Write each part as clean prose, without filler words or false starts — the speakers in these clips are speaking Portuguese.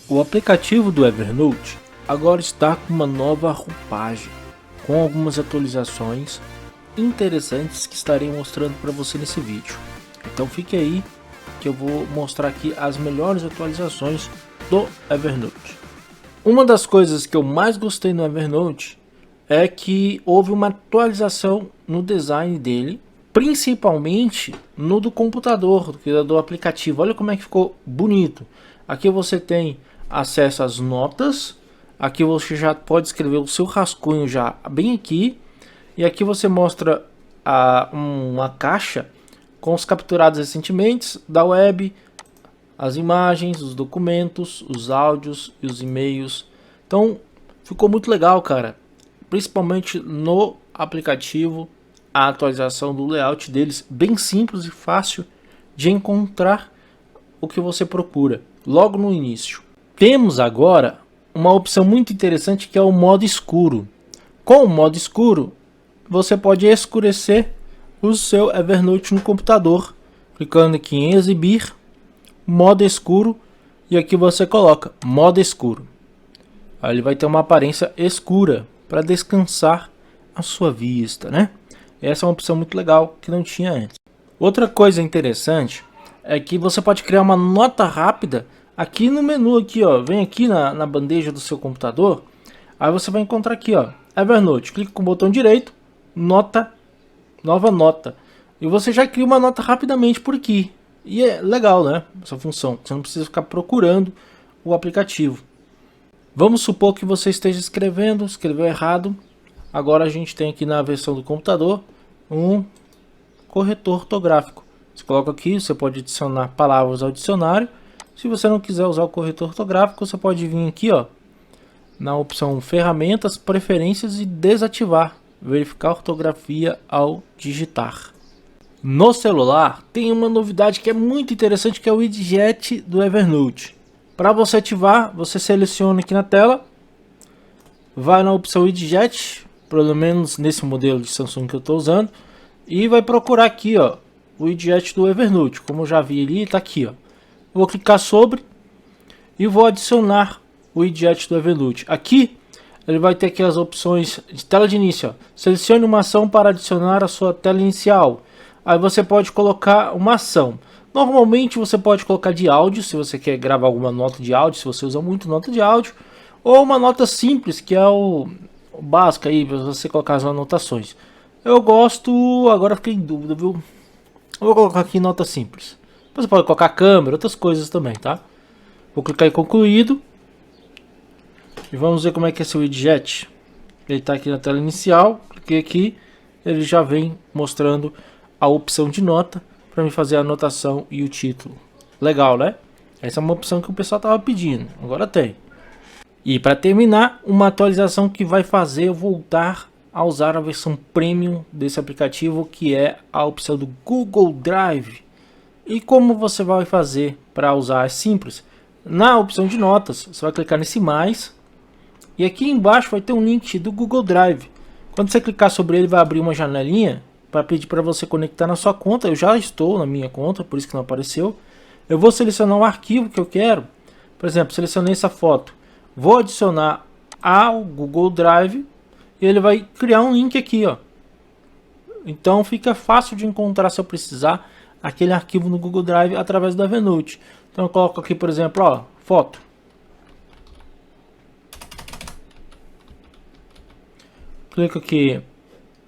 O aplicativo do Evernote agora está com uma nova roupagem, com algumas atualizações interessantes que estarei mostrando para você nesse vídeo. Então fique aí que eu vou mostrar aqui as melhores atualizações do Evernote. Uma das coisas que eu mais gostei no Evernote é que houve uma atualização no design dele, principalmente no do computador, do aplicativo. Olha como é que ficou bonito. Aqui você tem acesso às notas, aqui você já pode escrever o seu rascunho já bem aqui, e aqui você mostra uma caixa com os capturados recentemente da web, as imagens, os documentos, os áudios e os e-mails. Então ficou muito legal, cara, principalmente no aplicativo. A atualização do layout deles bem simples e fácil de encontrar o que você procura logo no início. Temos agora uma opção muito interessante que é o modo escuro. Com o modo escuro você pode escurecer o seu Evernote no computador, clicando aqui em exibir, modo escuro, e aqui você coloca modo escuro. Aí ele vai ter uma aparência escura para descansar a sua vista, né? Essa é uma opção muito legal que não tinha antes. Outra coisa interessante é que você pode criar uma nota rápida aqui no menu, aqui, ó. Vem aqui na bandeja do seu computador. Aí você vai encontrar aqui, ó, Evernote. Clica com o botão direito, nota, nova nota. E você já cria uma nota rapidamente por aqui. E é legal, né? Essa função. Você não precisa ficar procurando o aplicativo. Vamos supor que você esteja escreveu errado. Agora a gente tem aqui na versão do computador um corretor ortográfico. Você coloca aqui, você pode adicionar palavras ao dicionário. Se você não quiser usar o corretor ortográfico, você pode vir aqui, ó, na opção ferramentas, preferências e desativar, verificar a ortografia ao digitar. No celular tem uma novidade que é muito interessante, que é o widget do Evernote. Para você ativar, você seleciona aqui na tela, vai na opção widget, pelo menos nesse modelo de Samsung que eu estou usando, e vai procurar aqui, ó, o widget do Evernote. Como eu já vi ali, está aqui, ó. Vou clicar sobre e vou adicionar o widget do Evernote. Aqui ele vai ter aqui as opções de tela de início, ó. Selecione uma ação para adicionar a sua tela inicial. Aí você pode colocar uma ação. Normalmente você pode colocar de áudio, se você quer gravar alguma nota de áudio, se você usa muito nota de áudio, ou uma nota simples, que é o básico aí para você colocar as anotações. Eu gosto, agora fiquei em dúvida, viu? Eu vou colocar aqui nota simples. Você pode colocar câmera, outras coisas também, tá? Vou clicar em concluído. E vamos ver como é que é esse widget. Ele está aqui na tela inicial. Cliquei aqui. Ele já vem mostrando a opção de nota para me fazer a anotação e o título. Legal, né? Essa é uma opção que o pessoal estava pedindo. Agora tem. E para terminar, uma atualização que vai fazer eu voltar a usar a versão premium desse aplicativo, que é a opção do Google Drive. E como você vai fazer para usar? É simples. Na opção de notas, você vai clicar nesse mais. E aqui embaixo vai ter um link do Google Drive. Quando você clicar sobre ele, vai abrir uma janelinha para pedir para você conectar na sua conta. Eu já estou na minha conta, por isso que não apareceu. Eu vou selecionar o arquivo que eu quero. Por exemplo, selecionei essa foto. Vou adicionar ao Google Drive. E ele vai criar um link aqui, ó. Então fica fácil de encontrar se eu precisar aquele arquivo no Google Drive através do Evernote. Então eu coloco aqui, por exemplo, ó, foto. Clico aqui,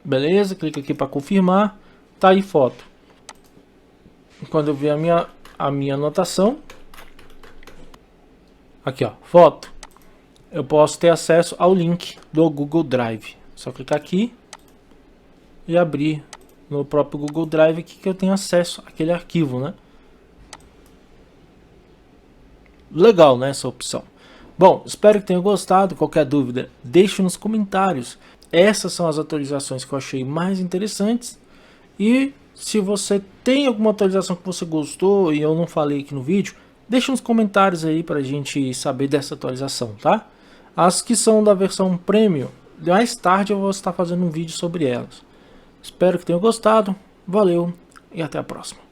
beleza, clico aqui para confirmar, tá aí foto. Quando eu ver a minha anotação, aqui ó, foto, eu posso ter acesso ao link do Google Drive. Só clicar aqui e abrir no próprio Google Drive aqui que eu tenho acesso àquele arquivo, né? Legal, né, essa opção. Bom, espero que tenham gostado. Qualquer dúvida, deixe nos comentários. Essas são as atualizações que eu achei mais interessantes. E se você tem alguma atualização que você gostou e eu não falei aqui no vídeo, deixe nos comentários aí pra gente saber dessa atualização, tá? As que são da versão Premium, mais tarde eu vou estar fazendo um vídeo sobre elas. Espero que tenham gostado, valeu e até a próxima.